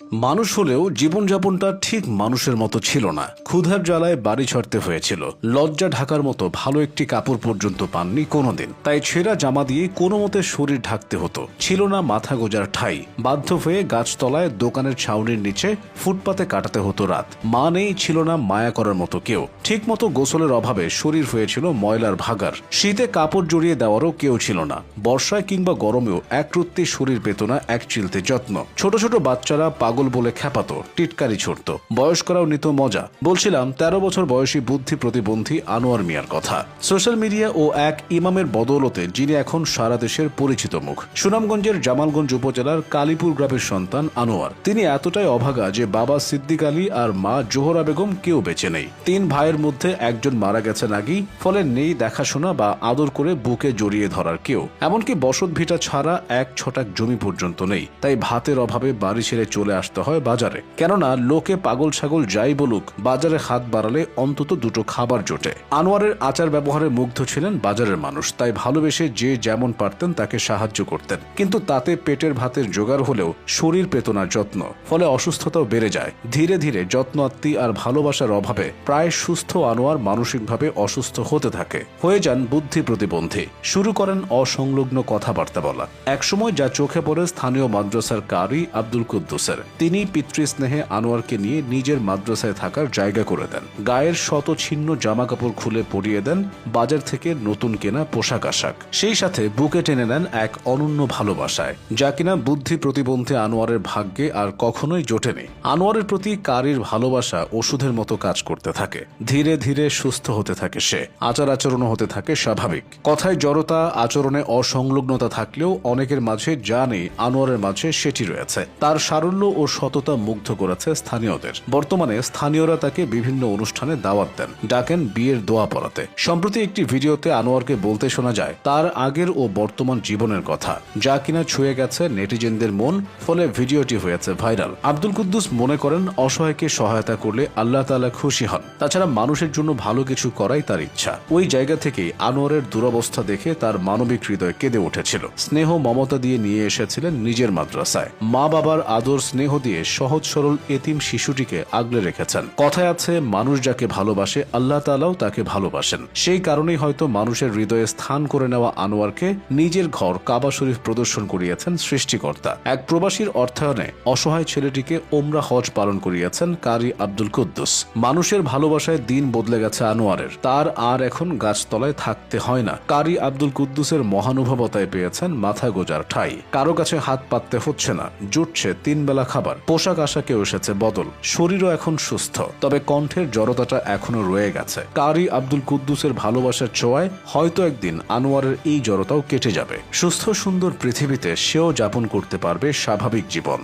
মানুষ হলেও জীবনযাপনটা ঠিক মানুষের মতো ছিল না। ক্ষুধার জ্বালায় বাড়ি ছাড়তে হয়েছিল। লজ্জা ঢাকার মতো ভালো একটি কাপড় পর্যন্ত পাননি কোনোদিন। তাই ছেঁড়া জামা দিয়ে কোনো মতে শরীর ঢাকতে হতো। ছিল না মাথা গোজার ঠাই। বাধ্য হয়ে গাছতলায়, দোকানের ছাউনির নিচে, ফুটপাতে কাটাতে হতো রাত। মা নেই, ছিল না মায়া করার মতো কেউ। ঠিক মতো গোসলের অভাবে শরীর হয়েছিল ময়লার ভাগার। শীতে কাপড় জড়িয়ে দেওয়ারও কেউ ছিল না। বর্ষায় কিংবা গরমেও একরত্তি শরীর পেত না এক চিলতে যত্ন। ছোট ছোট বাচ্চারা পাগল বলে খেপাতো, টিটকারি ছড়ত। বয়স্করাও নিত মজা। বলছিলাম 13 বছর বয়সী বুদ্ধি প্রতিবন্ধী আনোয়ার মিয়ার কথা। সোশ্যাল মিডিয়া ও এক ইমামের বদৌলতে যিনি এখন সারা দেশের পরিচিত মুখ। সুনামগঞ্জের জামালগঞ্জ উপজেলার কালীপুর গ্রামের সন্তান আনোয়ার। তিনি এতটাই অভাগা যে বাবা সিদ্দিক আলী আর মা জোহরা বেগম কেউ বেঁচে নেই। 3 ভাইয়ের মধ্যে একজন মারা গেছেন আগেই, ফলে নেই দেখাশোনা বা আদর করে বুকে জড়িয়ে ধরার কেউ। এমনকি বসত ভিটা ছাড়া 1 ছটাক জমি পর্যন্ত নেই। তাই ভাতের অভাবে বাড়ি ছেড়ে চলে আসতে হয় বাজারে। কেননা লোকে পাগল ছাগল যাই বলুক, বাজারে হাত বাড়ালে অন্তত দুটো খাবার জোটে। আনোয়ারের আচার ব্যবহারে মুগ্ধ ছিলেন বাজারের মানুষ। তাই ভালোবেসে যে যেমন পারতেন তাকে সাহায্য করতেন। কিন্তু তাতে পেটের ভাতের জোগাড় হলেও শরীর পেত না যত্ন। ফলে অসুস্থতাও বেড়ে যায়। ধীরে ধীরে যত্ন আত্মী আর ভালোবাসার অভাবে প্রায় সুস্থ আনোয়ার মানসিকভাবে অসুস্থ হতে থাকে। হয়ে যান বুদ্ধি প্রতিবন্ধী। শুরু করেন অসংলগ্ন কথাবার্তা বলা। একসময় যা চোখে পড়ে স্থানীয় মাদ্রাসার কারি আব্দুল কুদ্দুসের। তিনি পিতৃস্নেহে আনোয়ারকে নিয়ে নিজের মাদ্রাসায় থাকার জায়গা করে দেন। গায়ের শত ছিন্ন জামা কাপড় খুলে পরিয়ে দেন বাজার থেকে নতুন কেনা পোশাক আশাক। সেই সাথে বুকে টেনে নেন এক অনন্য ভালোবাসায়, যা কিনা বুদ্ধি প্রতিবন্ধী আনোয়ারের ভাগ্যে আর কখনোই জোটেনি। আনোয়ারের প্রতি কারির ভালোবাসা ওষুধের মতো কাজ করতে থাকে। ধীরে ধীরে সুস্থ হতে থাকে সে। আচার আচরণও হতে থাকে স্বাভাবিক। কথায় জড়তা, আচরণে অসংলগ্নতা থাকলেও অনেকের মাঝে যা নেই আনোয়ারের মাঝে সেটি রয়েছে। তার সারল্য ও সততা মুগ্ধ করেছে স্থানীয়দের। বর্তমানে স্থানীয়রা তাকে বিভিন্ন অনুষ্ঠানে দাওয়াত দেন, ডাকেন বিয়ের দোয়া পড়াতে। সম্প্রতি একটি ভিডিওতে আনোয়ারকে বলতে শোনা যায় তার আগের ও বর্তমান জীবনের কথা, যা কিনা ছুঁয়ে গেছে নেটিজেনদের মন। ফলে ভিডিওটি হয়েছে ভাইরাল। আব্দুল কুদ্দুস মনে করেন অসহায়কে সহায়তা করলে আল্লাহ তাআলা খুশি হন। তাছাড়া মানুষের জন্য ভালো কিছু করাই তার ইচ্ছা। ওই জায়গা থেকেই আনোয়ারের দুরবস্থা দেখে তার মানবিক হৃদয় কেঁদে উঠেছিল। স্নেহ মমতা দিয়ে নিয়ে এসেছিলেন নিজের মাদ্রাসায়। মা বাবার আদর স্নেহ দিয়ে সহজ সরল এতিম শিশুটিকে আগলে রেখেছেন। কথায় আছে, মানুষ যাকে ভালোবাসে আল্লাহ তাআলাও তাকে ভালোবাসেন। সেই কারণেই হয়তো মানুষের হৃদয়ে স্থান করে নেওয়া আনোয়ারকে নিজের ঘর কাবা শরীফ প্রদর্শন করিয়েছেন সৃষ্টিকর্তা। এক প্রবাসীর অর্থায়নে অসহায় ছেলেটিকে ওমরা হজ পালন করিয়েছেন কারি আব্দুল কুদ্দুস। মানুষের ভালোবাসায় দিন বদলে গেছে আনোয়ারের। তার আর এখন গাছতলায় থাকতে হয় না। কারি আব্দুল কুদ্দুসের মহানুভবতায় পেয়েছেন মাথা গোজার ঠাই। কারো কাছে হাত পাততে হচ্ছে না। জুটছে 3 বেলা খাবার। পোশাক আশাকেও এসেছে বদল। শরীরও এখন সুস্থ। তবে কণ্ঠের জড়তাটা এখনো রয়ে গেছে। কারি আব্দুল কুদ্দুসের ভালোবাসার ছোঁয়ায় হয়তো একদিন আনোয়ারের এই জড়তাও কেটে যাবে। সুস্থ সুন্দর পৃথিবীতে সেও যাপন করতে পারবে স্বাভাবিক জীবন।